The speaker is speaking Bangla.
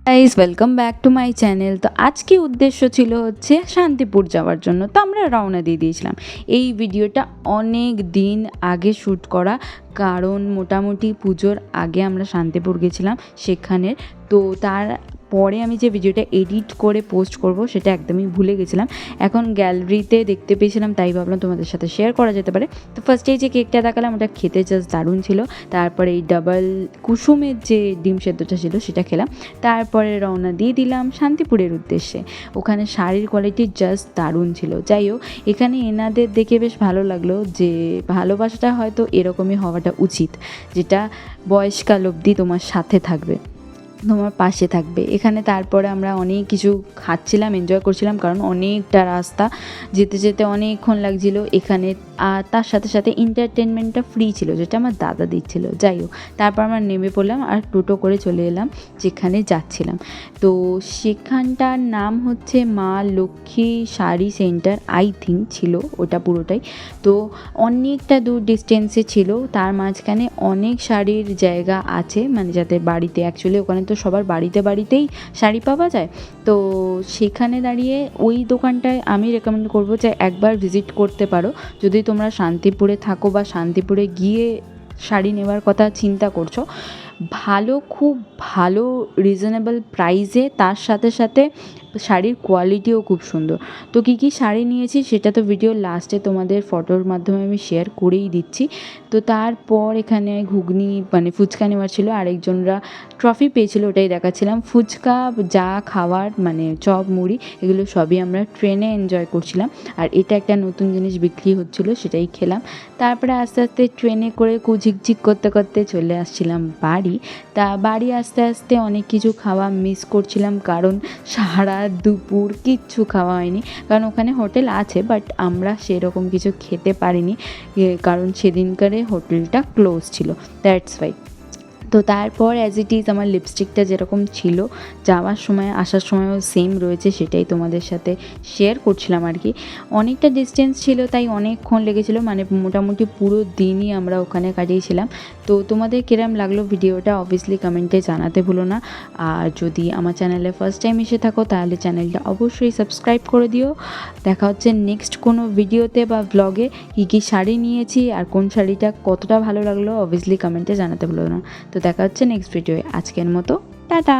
Guys welcome back to my channel. তো আজকে উদ্দেশ্য ছিল হচ্ছে শান্তিপুর যাওয়ার জন্য। তো আমরা রওনা দিয়ে দিয়েছিলাম। এই ভিডিওটা অনেক দিন আগে শ্যুট করা, কারণ মোটামুটি পুজোর আগে আমরা শান্তিপুর গেছিলাম সেখানের। তো তারপরে আমি যে ভিডিওটা এডিট করে পোস্ট করব সেটা একদমই ভুলে গেছিলাম। এখন গ্যালারিতে দেখতে পেয়েছিলাম, তাই ভাবলাম তোমাদের সাথে শেয়ার করা যেতে পারে। তো ফার্স্টেই যে কেকটা দেখালাম ওটা খেতে জাস্ট দারুণ ছিল। তারপরে এই ডাবল কুসুমের যে ডিম সেদ্ধটা ছিল সেটা খেলাম। তারপরে রওনা দিয়ে দিলাম শান্তিপুরের উদ্দেশ্যে। ওখানে শাড়ির কোয়ালিটি জাস্ট দারুণ ছিল। যাই হোক, এখানে এনাদের দেখে বেশ ভালো লাগলো যে ভালোবাসাটা হয়তো এরকমই হওয়াটা উচিত, যেটা বয়সকাল অবধি তোমার সাথে থাকবে, তোমার পাশে থাকবে। এখানে তারপরে আমরা অনেক কিছু খাচ্ছিলাম, এনজয় করছিলাম, কারণ অনেকটা রাস্তা যেতে যেতে অনেকক্ষণ লাগছিলো এখানে। আর তার সাথে সাথে এন্টারটেনমেন্টটা ফ্রি ছিল, যেটা আমার দাদা দিচ্ছিল। যাই হোক, তারপর আমরা নেমে পড়লাম আর টোটো করে চলে এলাম যেখানে যাচ্ছিলাম। তো সেখানটার নাম হচ্ছে মা Lakshmi sari centre, I think ছিল ওটা পুরোটাই। তো অনেকটা দূর ডিস্টেন্সে ছিল, তার মাঝখানে অনেক শাড়ির জায়গা আছে, মানে যাদের বাড়িতে, অ্যাকচুয়ালি ওখানে তো সবার বাড়িতেই শাড়ি পাওয়া যায়। তো সেখানে দাঁড়িয়ে ওই দোকানটায় আমি রেকমেন্ড করবো যে একবার ভিজিট করতে পারো, যদি তোমরা শান্তিপুরে থাকো বা শান্তিপুরে গিয়ে শাড়ি নেওয়ার কথা চিন্তা করছো। ভালো, খুব ভালো রিজনেবল প্রাইসে, তার সাথে সাথে শাড়ির কোয়ালিটিও খুব সুন্দর। তো কী শাড়ি নিয়েছি সেটা তো ভিডিওর লাস্টে তোমাদের ফটোর মাধ্যমে আমি শেয়ার করেই দিচ্ছি। তো তারপর এখানে ঘুগনি মানে ফুচকা নেওয়ার ছিল, আরেকজনরা ট্রফি পেয়েছিল ওটাই দেখাচ্ছিলাম। ফুচকা যা খাওয়ার মানে চপ মুড়ি এগুলো সবই আমরা ট্রেনে এনজয় করছিলাম। আর এটা একটা নতুন জিনিস বিক্রি হচ্ছিলো, সেটাই খেলাম। তারপরে আস্তে আস্তে ট্রেনে করে ঝিকঝিক করতে করতে চলে আসছিলাম বাড়ি। তা বাড়ি আসতে আসতে অনেক কিছু খাওয়া মিস করছিলাম, কারণ সারা দুপুর কিচ্ছু খাওয়া হয়নি। কারণ ওখানে হোটেল আছে, বাট আমরা সেরকম কিছু খেতে পারিনি, কারণ সেদিনকারে হোটেলটা ক্লোজ ছিল, দ্যাটস ওয়াই। তো তারপর অ্যাজ ইট ইজ আমার লিপস্টিকটা যেরকম ছিল যাওয়ার সময় আসার সময়ও সেম রয়েছে, সেটাই তোমাদের সাথে শেয়ার করছিলাম আর কি। অনেকটা ডিস্টেন্স ছিল, তাই অনেকক্ষণ লেগেছিলো, মানে মোটামুটি পুরো দিনই আমরা ওখানে কাটিয়েছিলাম। তো তোমাদের কিরম লাগলো ভিডিওটা অবভিয়াসলি কমেন্টে জানাতে ভুলো না। আর যদি আমার চ্যানেলে ফার্স্ট টাইম এসে থাকো তাহলে চ্যানেলটা অবশ্যই সাবস্ক্রাইব করে দিও। দেখা হচ্ছে নেক্সট কোনো ভিডিওতে বা ব্লগে। কী শাড়ি নিয়েছি আর কোন শাড়িটা কতটা ভালো লাগলো অবভিয়াসলি কমেন্টে জানাতে ভুলো না। তো দেখা হচ্ছে নেক্সট ভিডিওয়ে। আজকের মতো টাটা।